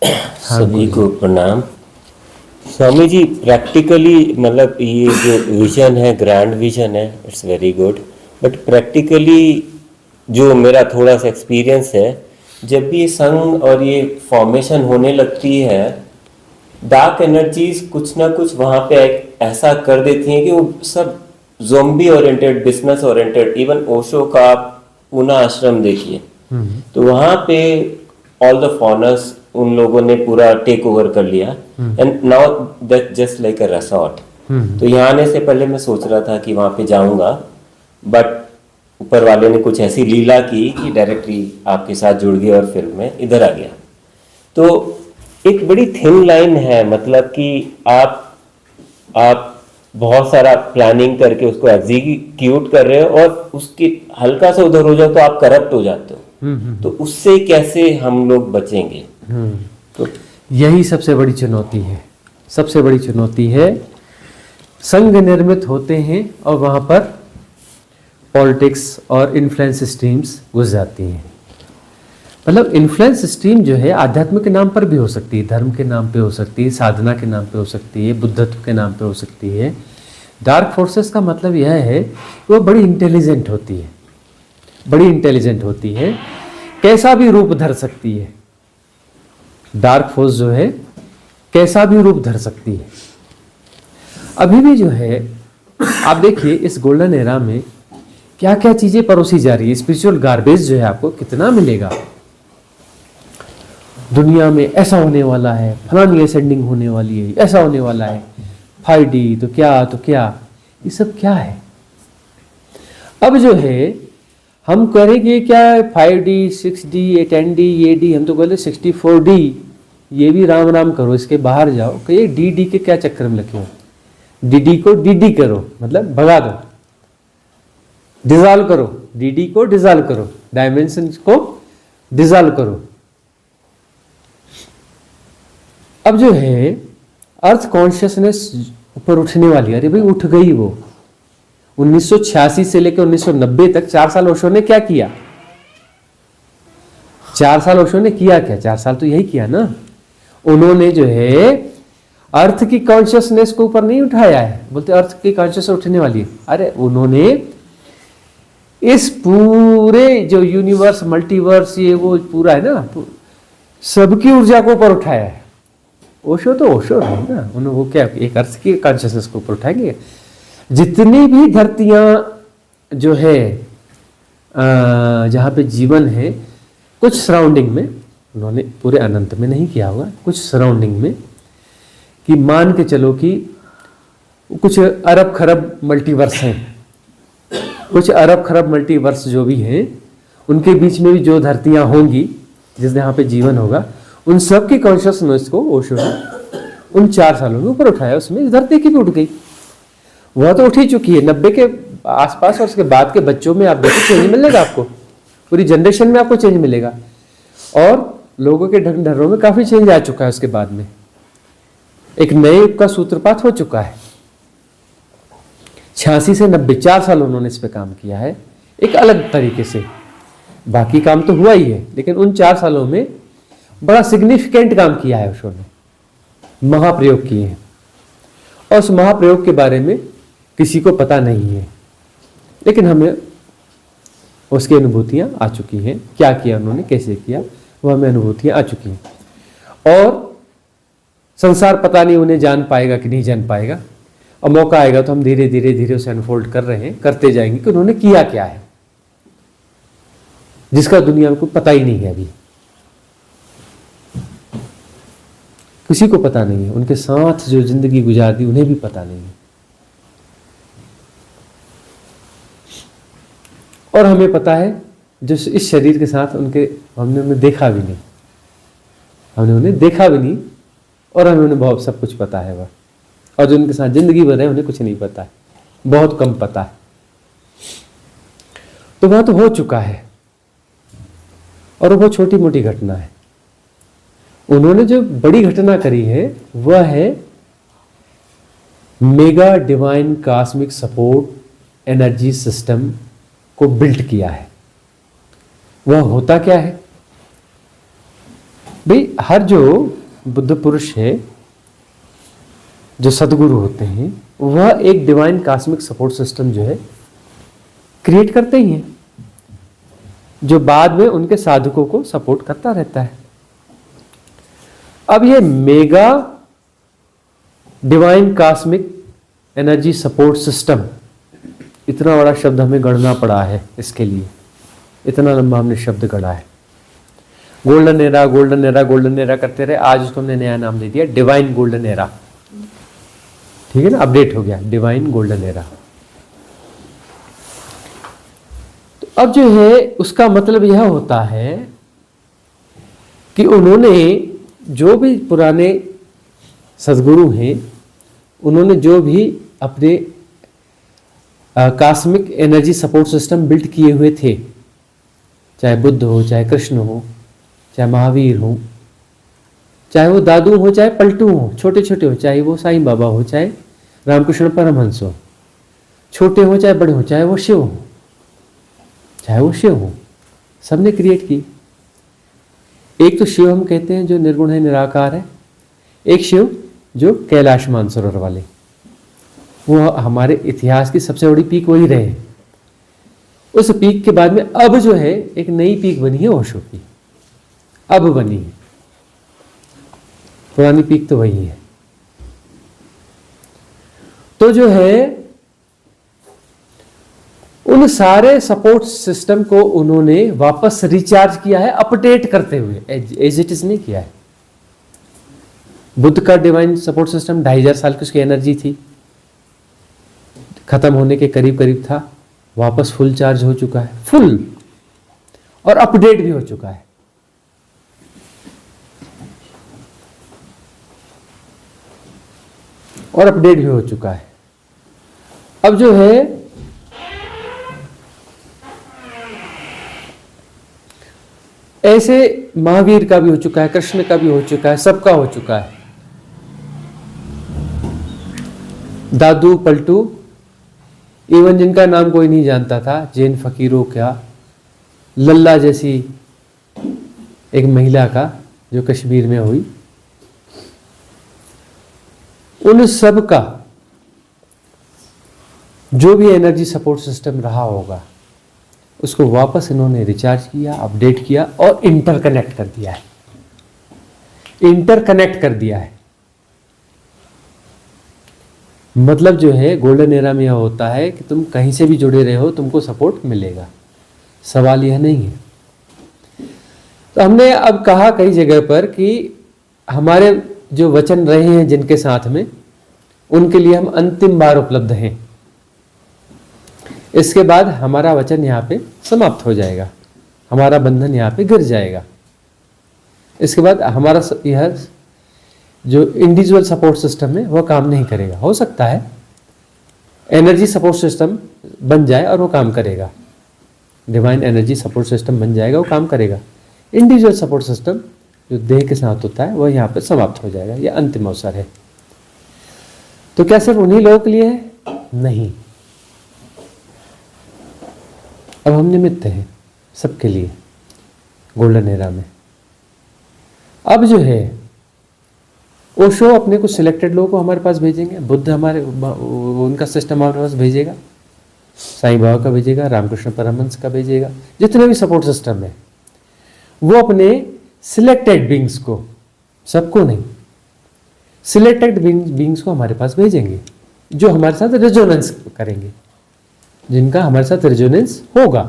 हाँ सभी गुरु जी। को प्रणाम। स्वामी जी, प्रैक्टिकली मतलब ये जो विजन है, ग्रैंड विजन है, it's very good. But practically जो मेरा थोड़ा सा एक्सपीरियंस है, जब भी ये संघ और ये फॉर्मेशन होने लगती है, डार्क एनर्जीज कुछ ना कुछ वहाँ पे ऐसा कर देती हैं कि वो सब zombie oriented, business oriented, even Osho का आप पूना आश्रम देखिए, हम्म। तो वहाँ पे ऑल द फॉनर्स उन लोगों ने पूरा टेक ओवर कर लिया। Hmm. And now that just like a resort. Hmm. तो यहाँ आने से पहले मैं सोच रहा था कि वहाँ पे जाऊँगा, बट ऊपर वाले ने कुछ ऐसी लीला की कि डायरेक्टली आपके साथ जुड़ गया और फिर मैं इधर आ गया। तो एक बड़ी थिन लाइन है, मतलब कि आप बहुत सारा प्लानिंग करके उसको एग्जीक्यूट कर रहे हो और उसके हल्का सा उधर हो जाओ तो आप करप्ट हो जाते हो। तो हम्म। उससे कैसे हम लोग बचेंगे? हम्म। तो यही सबसे बड़ी चुनौती है। सबसे बड़ी चुनौती है, संघ निर्मित होते हैं और वहाँ पर पॉलिटिक्स और इन्फ्लुएंस स्ट्रीम्स घुस जाती हैं। मतलब इन्फ्लुएंस स्ट्रीम जो है आध्यात्म के नाम पर भी हो सकती है, धर्म के नाम पे हो सकती है, साधना के नाम पे हो सकती है, बुद्धत्व के नाम पे हो सकती है। डार्क फोर्सेस का मतलब यह है कि वो बड़ी इंटेलिजेंट होती है, बड़ी इंटेलिजेंट होती है, कैसा भी रूप धर सकती है। डार्क फोर्स जो है कैसा भी रूप धर सकती है। अभी भी जो है आप देखिए इस गोल्डन एरा में क्या क्या चीजें परोसी जा रही है। स्पिरिचुअल गार्बेज जो है आपको कितना मिलेगा। दुनिया में ऐसा होने वाला है, फलानी असेंडिंग होने वाली है, ऐसा होने वाला है, 5D तो क्या, ये सब क्या है। अब जो है हम करेंगे क्या, 5D 6D 10D ये डी, हम तो बोले 64D, ये भी राम राम करो, इसके बाहर जाओ। कहिए डी के क्या चक्कर में लगे हो, डी को डी करो, मतलब भगा दो, डिजॉल्व करो, डी को डिजॉल्व करो, डायमेंशन को डिजॉल्व करो। अब जो है अर्थ कॉन्शियसनेस ऊपर उठने वाली है। अरे भाई उठ गई वो। 1986 से लेकर 1990 तक 4 साल ओशो ने क्या किया? 4 साल ओशो ने किया क्या? 4 साल तो यही किया ना। उन्होंने जो है अर्थ की कॉन्शियसनेस को ऊपर नहीं उठाया है। बोलते अर्थ की कॉन्शियसनेस उठने वाली है। अरे उन्होंने इस पूरे जो यूनिवर्स, मल्टीवर्स, ये वो पूरा है ना, सबकी ऊर्जा को ऊपर उठाया है। ओशो तो ओशो है ना, उन्होंने वो क्या एक अर्थ की कॉन्शियसनेस को ऊपर उठाएंगे। जितनी भी धरतियां जो है जहाँ पे जीवन है, कुछ सराउंडिंग में, उन्होंने पूरे अनंत में नहीं किया होगा, कुछ सराउंडिंग में, कि मान के चलो कि कुछ अरब खरब मल्टीवर्स हैं, कुछ अरब खरब मल्टीवर्स जो भी हैं, उनके बीच में भी जो धरतियां होंगी जिस यहाँ पे जीवन होगा, उन सब की कॉन्शियसनेस को ओशो ने उन 4 सालों में ऊपर उठाया। उसमें धरती की भी उठ गई, वह तो उठ ही चुकी है 90 के आसपास, और उसके बाद के बच्चों में आप देखो चेंज मिलेगा आपको, पूरी जनरेशन में आपको चेंज मिलेगा, और लोगों के ढंग ढर्रों में काफी चेंज आ चुका है। उसके बाद में एक नए युग का सूत्रपात हो चुका है। 86 से 90 4 साल उन्होंने इस पे काम किया है, एक अलग तरीके से। बाकी काम तो हुआ ही है, लेकिन उन 4 सालों में बड़ा सिग्निफिकेंट काम किया है ओशो ने, महाप्रयोग किए हैं। और उस महाप्रयोग के बारे में किसी को पता नहीं है, लेकिन हमें उसकी अनुभूतियां आ चुकी हैं। क्या किया उन्होंने, कैसे किया, वह हमें अनुभूतियां आ चुकी हैं। और संसार पता नहीं उन्हें जान पाएगा कि नहीं जान पाएगा, और मौका आएगा तो हम धीरे धीरे धीरे उसे अनफोल्ड कर रहे हैं, करते जाएंगे कि उन्होंने किया क्या है, जिसका दुनिया को पता ही नहीं है। अभी किसी को पता नहीं है, उनके साथ जो जिंदगी गुजार दी उन्हें भी पता नहीं है। और हमें पता है जो इस शरीर के साथ उनके, हमने उन्हें देखा भी नहीं, हमने उन्हें देखा भी नहीं, और हमें उन्हें बहुत सब कुछ पता है वह। और जो उनके साथ जिंदगी भर है उन्हें कुछ नहीं पता है, बहुत कम पता है। तो वह तो हो चुका है, और वो छोटी मोटी घटना है। उन्होंने जो बड़ी घटना करी है वह है mega divine cosmic support energy system को बिल्ड किया है। वह होता क्या है? भाई हर जो बुद्ध पुरुष है, जो सदगुरु होते हैं, वह एक डिवाइन कॉस्मिक सपोर्ट सिस्टम जो है क्रिएट करते ही हैं, जो बाद में उनके साधकों को सपोर्ट करता रहता है। अब ये mega divine cosmic energy support system, इतना बड़ा शब्द हमें गढ़ना पड़ा है इसके लिए, इतना लंबा हमने शब्द गढ़ा है। Golden era golden era golden era करते रहे, आज उसको हमने नया नाम दे दिया डिवाइन गोल्डन एरा। ठीक है ना, अपडेट हो गया डिवाइन गोल्डन एरा। तो अब जो है उसका मतलब यह होता है कि उन्होंने जो भी पुराने सदगुरु हैं, उन्होंने जो भी अपने cosmic energy support system build किए हुए थे, चाहे बुद्ध हो, चाहे कृष्ण हो, चाहे महावीर हो, चाहे वो दादू हो, चाहे पलटू हो, छोटे छोटे हो, चाहे वो साईं बाबा हो, चाहे रामकृष्ण परमहंस हो, छोटे हो चाहे बड़े हो, चाहे वो शिव हो, चाहे वो शिव हो, सबने क्रिएट की। एक तो शिव हम कहते हैं जो निर्गुण है, निराकार है। एक शिव जो कैलाश मानसरोवर वाले, वो हमारे इतिहास की सबसे बड़ी पीक वही रहे। उस पीक के बाद में अब जो है एक नई पीक बनी है, ओशो की अब बनी है, पुरानी पीक तो वही है। तो जो है उन सारे सपोर्ट सिस्टम को उन्होंने वापस रिचार्ज किया है, अपडेट करते हुए, एज इट इज नहीं किया है। बुद्ध का डिवाइन सपोर्ट सिस्टम 2500 साल की उसकी एनर्जी थी, खत्म होने के करीब करीब था, वापस फुल चार्ज हो चुका है, फुल, और अपडेट भी हो चुका है। और अपडेट भी हो चुका है। अब जो है ऐसे महावीर का भी हो चुका है, कृष्ण का भी हो चुका है, सबका हो चुका है। दादू पलटू, इवन जिनका नाम कोई नहीं जानता था, जैन फकीरों का, लल्ला जैसी एक महिला का जो कश्मीर में हुई, उन सब का जो भी एनर्जी सपोर्ट सिस्टम रहा होगा उसको वापस इन्होंने रिचार्ज किया, अपडेट किया और इंटरकनेक्ट कर दिया है। इंटरकनेक्ट कर दिया है मतलब जो है गोल्डन एरा में यह होता है कि तुम कहीं से भी जुड़े रहे हो, तुमको सपोर्ट मिलेगा, सवाल यह नहीं है। तो हमने अब कहा कई जगह पर कि हमारे जो वचन रहे हैं जिनके साथ में, उनके लिए हम अंतिम बार उपलब्ध हैं। इसके बाद हमारा वचन यहाँ पे समाप्त हो जाएगा, हमारा बंधन यहाँ पे गिर जाएगा। इसके बाद हमारा यह जो इंडिविजुअल सपोर्ट सिस्टम है वह काम नहीं करेगा। हो सकता है एनर्जी सपोर्ट सिस्टम बन जाए और वो काम करेगा, डिवाइन एनर्जी सपोर्ट सिस्टम बन जाएगा, वो काम करेगा। इंडिविजुअल सपोर्ट सिस्टम जो देह के साथ होता है वह यहाँ पे समाप्त हो जाएगा, यह अंतिम अवसर है। तो क्या सिर्फ उन्हीं लोगों के लिए है? नहीं, अब हम निमित्त हैं सबके लिए गोल्डन एरा में। अब जो है ओशो अपने कुछ सिलेक्टेड लोगों को हमारे पास भेजेंगे, बुद्ध हमारे उनका सिस्टम हमारे पास भेजेगा, साईं बाबा का भेजेगा, रामकृष्ण परमहंस का भेजेगा, जितने भी सपोर्ट सिस्टम है वो अपने सिलेक्टेड बींग्स को, सबको नहीं, सिलेक्टेड बींग्स को हमारे पास भेजेंगे जो हमारे साथ रेजोनेंस करेंगे, जिनका हमारे साथ रेजोनेंस होगा,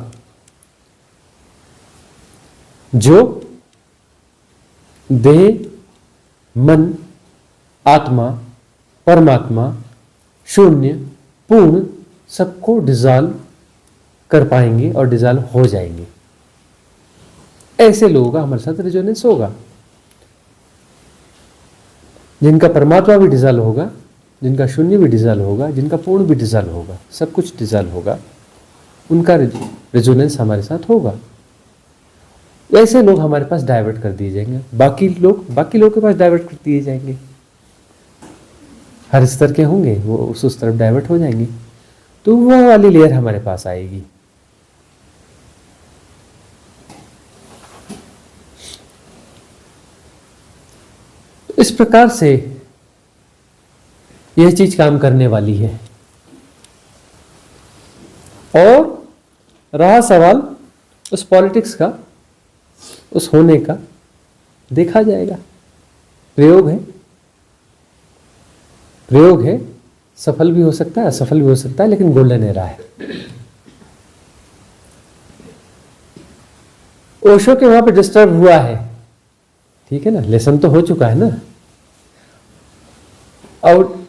जो देह, मन, आत्मा, परमात्मा, शून्य, पूर्ण सबको डिजॉल्व कर पाएंगे और डिजॉल्व हो जाएंगे। ऐसे लोगों का हमारे साथ रेजोनेंस होगा, जिनका परमात्मा भी डिजॉल्व होगा, जिनका शून्य भी डिजॉल्व होगा, जिनका पूर्ण भी डिजॉल्व होगा, सब कुछ डिजॉल्व होगा, उनका रेजोनेंस हमारे साथ होगा। ऐसे लोग हमारे पास डाइवर्ट कर दिए जाएंगे, बाकी लोग के पास डाइवर्ट कर दिए जाएंगे। हर स्तर के होंगे वो उस तरफ डाइवर्ट हो जाएंगे, तो वो वाली लेयर हमारे पास आएगी। प्रकार से यह चीज काम करने वाली है। और रहा सवाल उस पॉलिटिक्स का, उस होने का, देखा जाएगा। प्रयोग है, सफल भी हो सकता है, असफल भी हो सकता है, लेकिन गोल्डन एरा है। ओशो के वहां पे डिस्टर्ब हुआ है, ठीक है ना, लेसन तो हो चुका है ना। और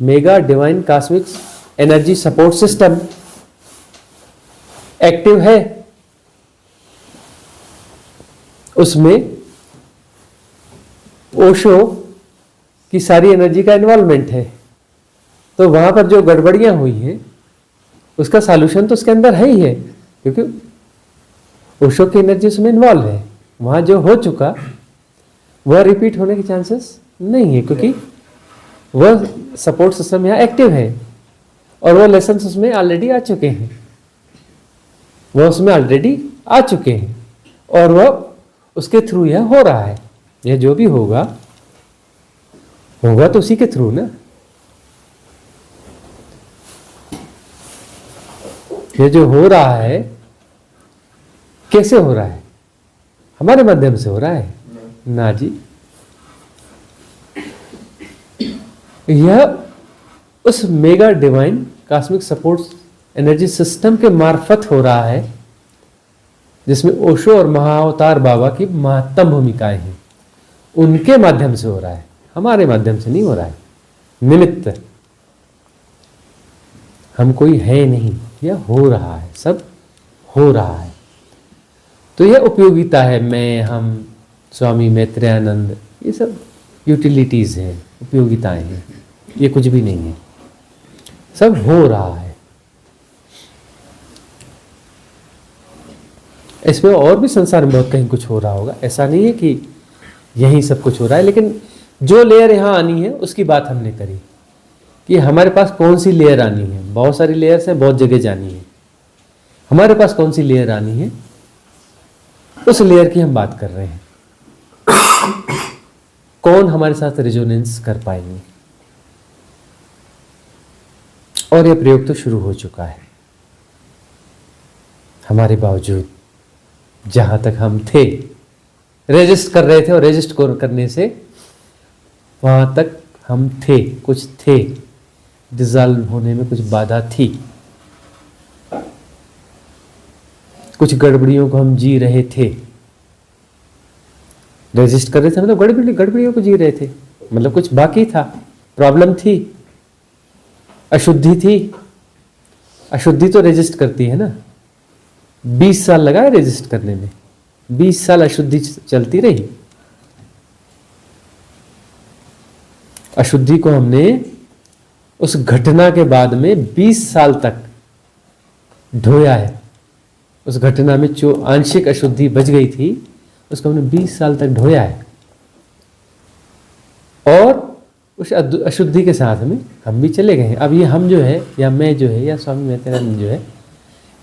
mega divine cosmic energy support system active है, उसमें ओशो की सारी एनर्जी का इन्वॉल्वमेंट है। तो वहां पर जो गड़बड़ियां हुई हैं उसका सॉल्यूशन तो उसके अंदर है ही है, क्योंकि ओशो की एनर्जी उसमें इन्वॉल्व है। वहां जो हो चुका वह रिपीट होने के चांसेस नहीं है, क्योंकि वह सपोर्ट सिस्टम यहाँ एक्टिव है और वह लेसन उसमें ऑलरेडी आ चुके हैं, और वह उसके थ्रू यह हो रहा है। यह जो भी होगा तो उसी के थ्रू ना। ये जो हो रहा है कैसे हो रहा है? हमारे माध्यम से हो रहा है ना जी। यह उस mega divine cosmic support energy system के मार्फत हो रहा है, जिसमें ओशो और महाअवतार बाबा की महत्तम भूमिकाएं हैं। उनके माध्यम से हो रहा है, हमारे माध्यम से नहीं हो रहा है। निमित्त हम कोई है नहीं, यह हो रहा है, सब हो रहा है। तो यह उपयोगिता है। मैं, हम, स्वामी मैत्रेयानंद, ये सब यूटिलिटीज हैं, उपयोगिताएं हैं, ये कुछ भी नहीं है, सब हो रहा है। इसमें और भी संसार में बहुत कहीं कुछ हो रहा होगा, ऐसा नहीं है कि यही सब कुछ हो रहा है। लेकिन जो लेयर यहाँ आनी है उसकी बात हमने करी कि हमारे पास कौन सी लेयर आनी है। बहुत सारी लेयर्स हैं, बहुत जगह जानी है। हमारे पास कौन सी लेयर आनी है, उस लेयर की हम बात कर रहे हैं। कौन हमारे साथ रेजोनेंस कर पाएंगे, और यह प्रयोग तो शुरू हो चुका है। हमारे बावजूद जहां तक हम थे, रेजिस्ट कर रहे थे, और रेजिस्ट करने से वहां तक हम थे, कुछ थे, डिसॉल्व होने में कुछ बाधा थी, कुछ गड़बड़ियों को हम जी रहे थे। रेजिस्ट कर रहे थे मतलब गड़बड़ियों को जी रहे थे, मतलब कुछ बाकी था, प्रॉब्लम थी, अशुद्धि थी। अशुद्धि तो रेजिस्ट करती है ना। 20 साल लगा है रेजिस्ट करने में, 20 साल अशुद्धि चलती रही। अशुद्धि को हमने उस घटना के बाद में 20 साल तक ढोया है। उस घटना में जो आंशिक अशुद्धि बच गई थी उसको हमने 20 साल तक ढोया है, और उस अशुद्धि के साथ में हम भी चले गए हैं। अब ये हम जो है, या मैं जो है, या स्वामी मैत्रेयानंद जो है,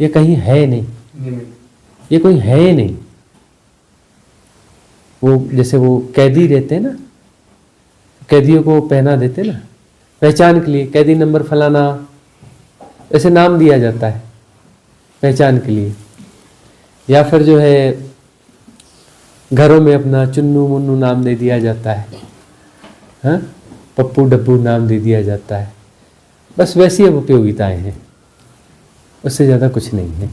ये कहीं है नहीं, ये कोई है नहीं। वो जैसे वो कैदी रहते हैं ना, कैदियों को पहना देते ना पहचान के लिए, कैदी नंबर फलाना, ऐसे नाम दिया जाता है पहचान के लिए। या फिर जो है घरों में अपना चुन्नू मुन्नू नाम दे दिया जाता है, हाँ, पप्पू डप्पू नाम दे दिया जाता है। बस वैसी अब उपयोगिताएं हैं, उससे ज़्यादा कुछ नहीं है।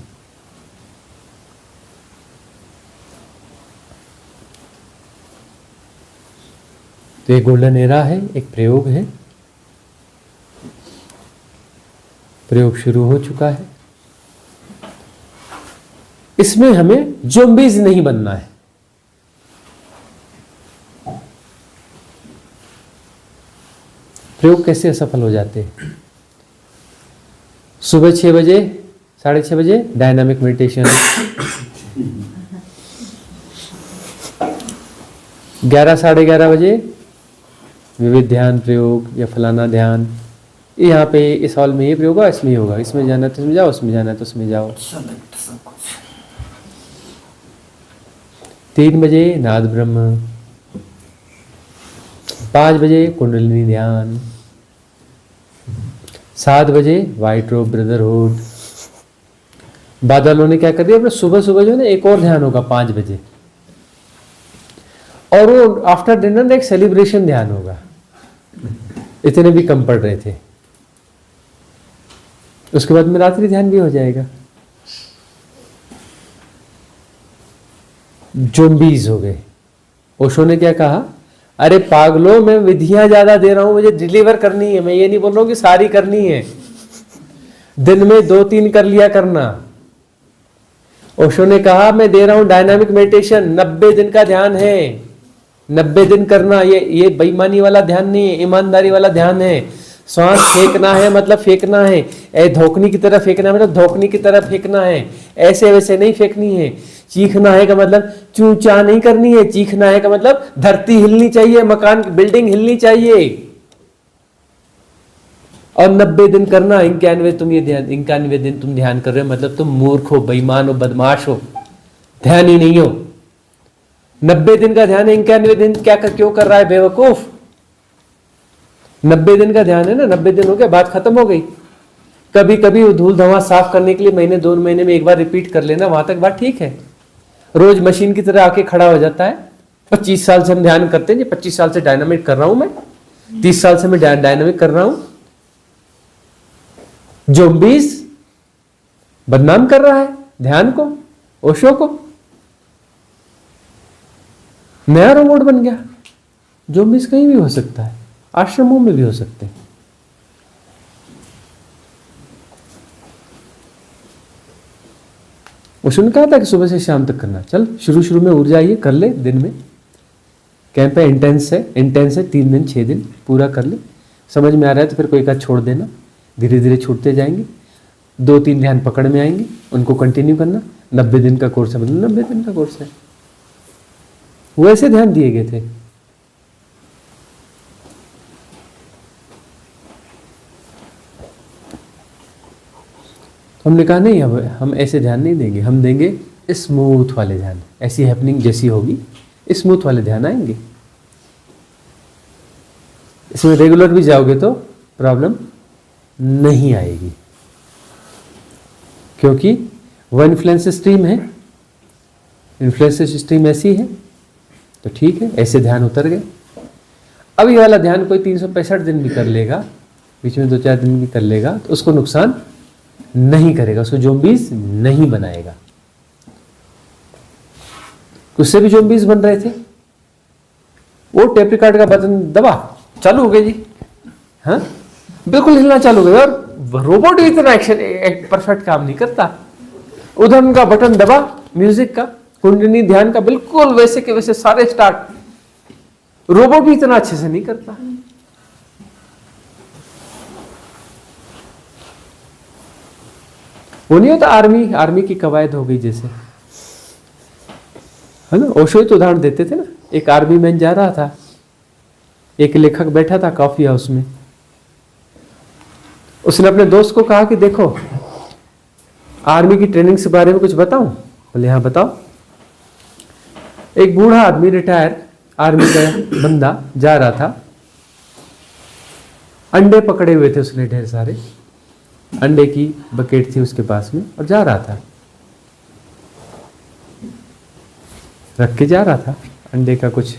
तो ये गोल्डन एरा है, एक प्रयोग है, प्रयोग शुरू हो चुका है। इसमें हमें ज़ॉम्बीज नहीं बनना है। प्रयोग कैसे असफल हो जाते हैं? सुबह 6 बजे, 6:30 बजे डायनामिक मेडिटेशन, 11, 11:30 बजे विविध ध्यान प्रयोग या फलाना ध्यान, यहाँ पे इस हॉल में ये प्रयोग होगा, इसमें होगा, इसमें जाना है तो इसमें जाओ, उसमें जाना है तो उसमें जाओ। 3 बजे नाद ब्रह्म, 5 बजे कुंडलिनी ध्यान, 7 बजे व्हाइट रोब ब्रदरहुड। बादलों ने क्या कर दिया, अपने सुबह सुबह जो है ना एक और ध्यान होगा 5 बजे, और वो आफ्टर डिनर एक सेलिब्रेशन ध्यान होगा। इतने भी कम पड़ रहे थे। उसके बाद में रात्रि ध्यान भी हो जाएगा। जोम्बीज हो गए। ओशो ने क्या कहा, अरे पागलों, मैं विधियां ज्यादा दे रहा हूं, मुझे डिलीवर करनी है। मैं ये नहीं बोल रहा हूं कि सारी करनी है, दिन में 2-3 कर लिया करना। ओशो ने कहा मैं दे रहा हूं डायनामिक मेडिटेशन, 90 दिन का ध्यान है, 90 दिन करना। ये बेईमानी वाला ध्यान नहीं है, ईमानदारी वाला ध्यान है। श्वास फेंकना है मतलब फेंकना है, धोकनी की तरह फेंकना है मतलब धोकनी की तरह फेंकना है, ऐसे वैसे नहीं फेंकनी है। चीखना है का मतलब चू चा नहीं करनी है, चीखना है का मतलब धरती हिलनी चाहिए, मकान बिल्डिंग हिलनी चाहिए। और 90 दिन करना। 91 दिन तुम ध्यान कर रहे हो मतलब तुम मूर्ख हो, बेईमान हो, बदमाश हो, ध्यान ही नहीं हो। 90 दिन का ध्यान है, 91 दिन क्यों कर रहा है बेवकूफ। 90 दिन का ध्यान है ना, 90 दिन हो गया, बात खत्म हो गई। कभी कभी धूल धुआं साफ करने के लिए महीने 2 महीने में एक बार रिपीट कर लेना, वहां तक बात ठीक है। रोज मशीन की तरह आके खड़ा हो जाता है। 25 साल से हम ध्यान करते हैं, 25 साल से डायनामिक कर रहा हूं मैं, 30 साल से मैं डायनामिक कर रहा हूं। जोम्बीज बदनाम कर रहा है ध्यान को, ओशो को। नया रोबोट बन गया। जोम्बीज कहीं भी हो सकता है, आश्रमों में भी हो सकते हैं। उसने कहा था कि सुबह से शाम तक करना। चल शुरू में ऊर्जा ये कर ले, दिन में कैंप है, इंटेंस है 3 दिन 6 दिन पूरा कर ले। समझ में आ रहा है तो फिर कोई का छोड़ देना, धीरे धीरे छूटते जाएंगे। 2-3 ध्यान पकड़ में आएंगे, उनको कंटिन्यू करना। 90 दिन का कोर्स है मतलब 90 दिन का कोर्स है। वो ऐसे ध्यान दिए गए थे। तो हमने कहा नहीं, अब हम ऐसे ध्यान नहीं देंगे, हम देंगे स्मूथ वाले ध्यान। ऐसी हैपनिंग जैसी होगी स्मूथ वाले ध्यान आएंगे। इसमें रेगुलर भी जाओगे तो प्रॉब्लम नहीं आएगी, क्योंककि वो इन्फ्लुएंस स्ट्रीम है। इन्फ्लुएंस स्ट्रीम ऐसी है तो ठीक है, ऐसे ध्यान उतर गए। अब ये वाला ध्यान कोई 365 दिन भी कर लेगा, बीच में 2-4 दिन भी कर लेगा, तो उसको नुकसान नहीं करेगा, उसको जोम्बीज नहीं बनाएगा। उससे भी जोम्बीज बन रहे थे। वो टेप रिकॉर्ड का बटन दबा, चालू हो गए जी, हाँ बिल्कुल हिलना चालू हो गया। और रोबोट भी इतना एक्शन परफेक्ट काम नहीं करता। उधर उनका बटन दबा म्यूजिक का, कुंडलिनी ध्यान का, बिल्कुल वैसे के वैसे सारे स्टार्ट। रोबोट भी इतना अच्छे से नहीं करता। वो नहीं होता आर्मी की कवायद हो गई जैसे, है ना। ओशो ही तो उदाहरण देते थे ना। एक आर्मी मैन जा रहा था, एक लेखक बैठा था कॉफी हाउस में। उसने अपने दोस्त को कहा कि देखो आर्मी की ट्रेनिंग के बारे में कुछ बताऊं। बोले हाँ बताओ। एक बूढ़ा आदमी रिटायर आर्मी का बंदा जा रहा था, अंडे पकड़े हुए थे उसने, ढेर सारे अंडे की बकेट थी उसके पास में, और जा रहा था, रख के जा रहा था अंडे का कुछ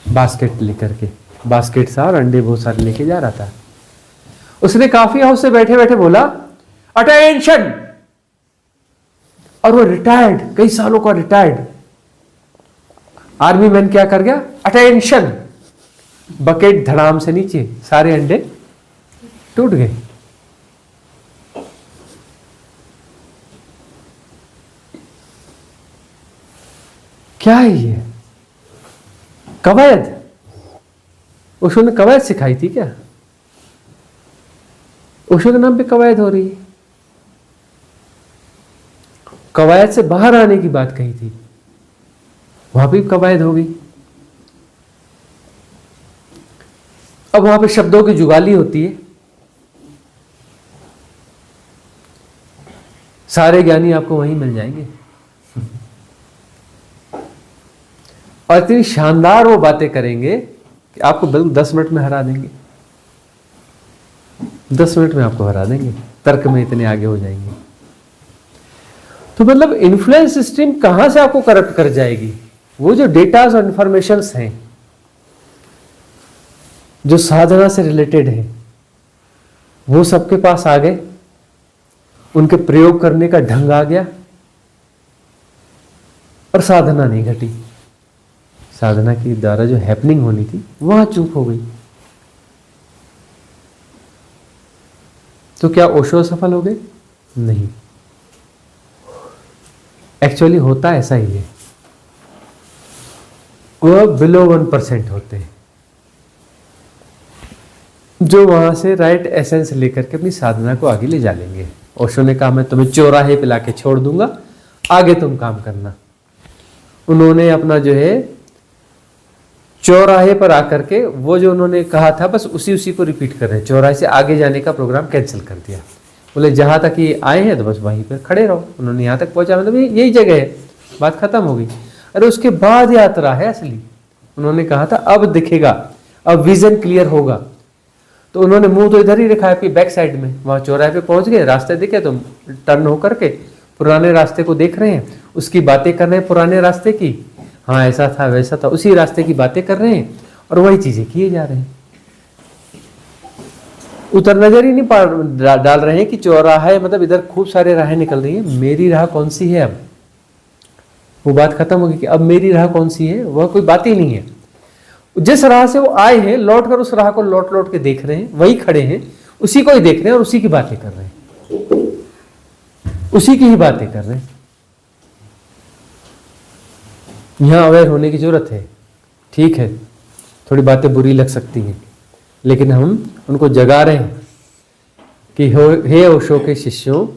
बास्केट लेकर के, बास्केट सा और अंडे बहुत सारे लेके जा रहा था। उसने कॉफी हाउस से बैठे बैठे बोला अटेंशन, और वो रिटायर्ड, कई सालों का रिटायर्ड आर्मी मैन क्या कर गया, अटेंशन, बकेट धड़ाम से नीचे, सारे अंडे टूट गए। क्या है ये कवायद? ओशो ने कवायद सिखाई थी क्या? ओशो के नाम पे कवायद हो रही है। कवायद से बाहर आने की बात कही थी, वहां भी कवायद हो गई। अब वहां पे शब्दों की जुगाली होती है। सारे ज्ञानी आपको वहीं मिल जाएंगे, और इतनी शानदार वो बातें करेंगे कि कि आपको बिल्कुल 10 मिनट में हरा देंगे, 10 मिनट में आपको हरा देंगे, तर्क में इतने आगे हो जाएंगे। तो मतलब इन्फ्लुएंस सिस्टम कहां से आपको करप्ट कर जाएगी? वो जो डेटाज और इंफॉर्मेशंस हैं जो साधना से रिलेटेड है, वो सबके पास आ गए, उनके प्रयोग करने का ढंग आ गया और साधना नहीं घटी। साधना की द्वारा जो हैपनिंग होनी थी वहां चूक हो गई। तो क्या ओशो सफल हो गए? नहीं, एक्चुअली होता ऐसा ही है, वह बिलो 1% होते हैं जो वहां से राइट एसेंस लेकर के अपनी साधना को आगे ले जा लेंगे। ओशो ने कहा मैं तुम्हें चौराहे पे लाके छोड़ दूंगा, आगे तुम काम करना। उन्होंने अपना जो है चौराहे पर आकर के वो जो उन्होंने कहा था बस उसी को रिपीट कर रहे हैं। चौराहे से आगे जाने का प्रोग्राम कैंसिल कर दिया। बोले जहां तक ये आए हैं तो बस वहीं पर खड़े रहो। उन्होंने यहाँ तक पहुंचा, मतलब यही जगह है, बात खत्म हो गई। अरे उसके बाद यात्रा है असली। उन्होंने कहा था अब दिखेगा, अब विजन क्लियर होगा। तो उन्होंने मुंह तो इधर ही रखा है बैक साइड में। वहां चौराहे पे पहुंच गए, रास्ते दिखे तो टर्न होकर के पुराने रास्ते को देख रहे हैं, उसकी बातें कर रहे हैं पुराने रास्ते की। हाँ ऐसा था वैसा था, उसी रास्ते की बातें कर रहे हैं और वही चीजें किए जा रहे हैं। उतर नजर ही नहीं डाल रहे हैं कि चौराहा मतलब इधर खूब सारे राहें निकल रही है, मेरी राह कौन सी है। अब वो बात खत्म होगी कि अब मेरी राह कौन सी है, वह कोई बात ही नहीं है। जिस राह से वो आए हैं लौट कर उस राह को लौट लौट के देख रहे हैं, वही खड़े हैं, उसी को ही देख रहे हैं और उसी की बातें कर रहे हैं, उसी की ही बातें कर रहे हैं। यहां अवेयर होने की जरूरत है। ठीक है, थोड़ी बातें बुरी लग सकती हैं, लेकिन हम उनको जगा रहे हैं कि हे ओशो के शिष्यों,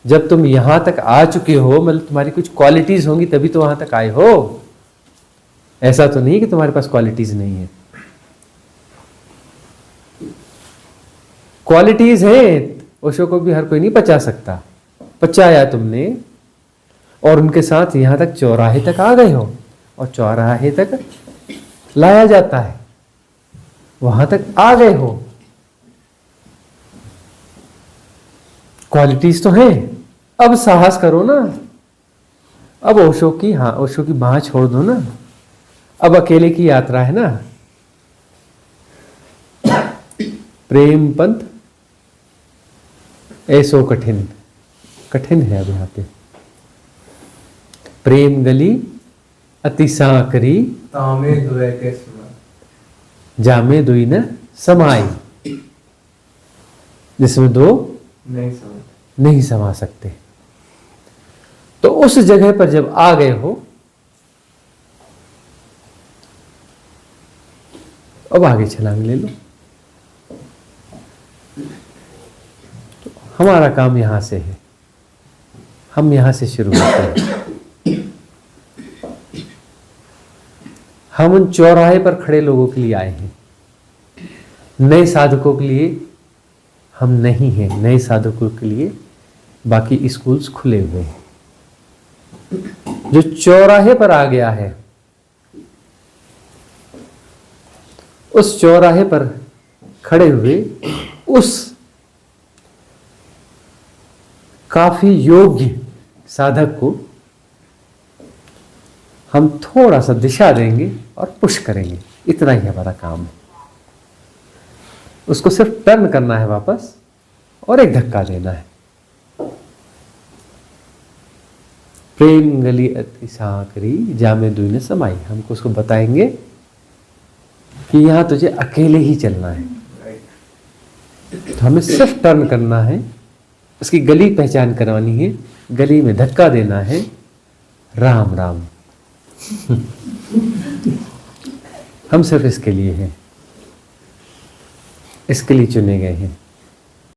जब तुम यहां तक आ चुके हो, मतलब तुम्हारी कुछ क्वालिटीज होंगी तभी तो वहां तक आए हो। ऐसा तो नहीं कि तुम्हारे पास क्वालिटीज नहीं है, क्वालिटीज है। ओशो को भी हर कोई नहीं पचा सकता, पचाया तुमने और उनके साथ यहां तक चौराहे तक आ गए हो, और चौराहे तक लाया जाता है, वहां तक आ गए हो। क्वालिटीज तो है, अब साहस करो ना। अब ओशो की बाह छोड़ दो ना। अब अकेले की यात्रा है ना। प्रेम पंथ ऐसो कठिन है अब यहां पे। प्रेम गली अति सांकरी तामे दुए के समान, जामे दुई न समाई, जिसमें दो नहीं समा सकते। तो उस जगह पर जब आ गए हो, अब आगे छलांग ले लो। तो हमारा काम यहां से है, हम यहां से शुरू करते हैं। हम उन चौराहे पर खड़े लोगों के लिए आए हैं, नए साधकों के लिए हम नहीं हैं। नए साधकों के लिए बाकी स्कूल्स खुले हुए हैं। जो चौराहे पर आ गया है, उस चौराहे पर खड़े हुए उस काफी योग्य साधक को हम थोड़ा सा दिशा देंगे और पुश करेंगे। इतना ही हमारा काम है। उसको सिर्फ टर्न करना है वापस और एक धक्का देना है। प्रेम गली अति सांकरी जामे दुई न समाई, हमको उसको बताएंगे कि यहां तुझे अकेले ही चलना है। तो हमें सिर्फ टर्न करना है, उसकी गली पहचान करवानी है, गली में धक्का देना है। राम राम। हम सिर्फ इसके लिए हैं, इसके लिए चुने गए हैं।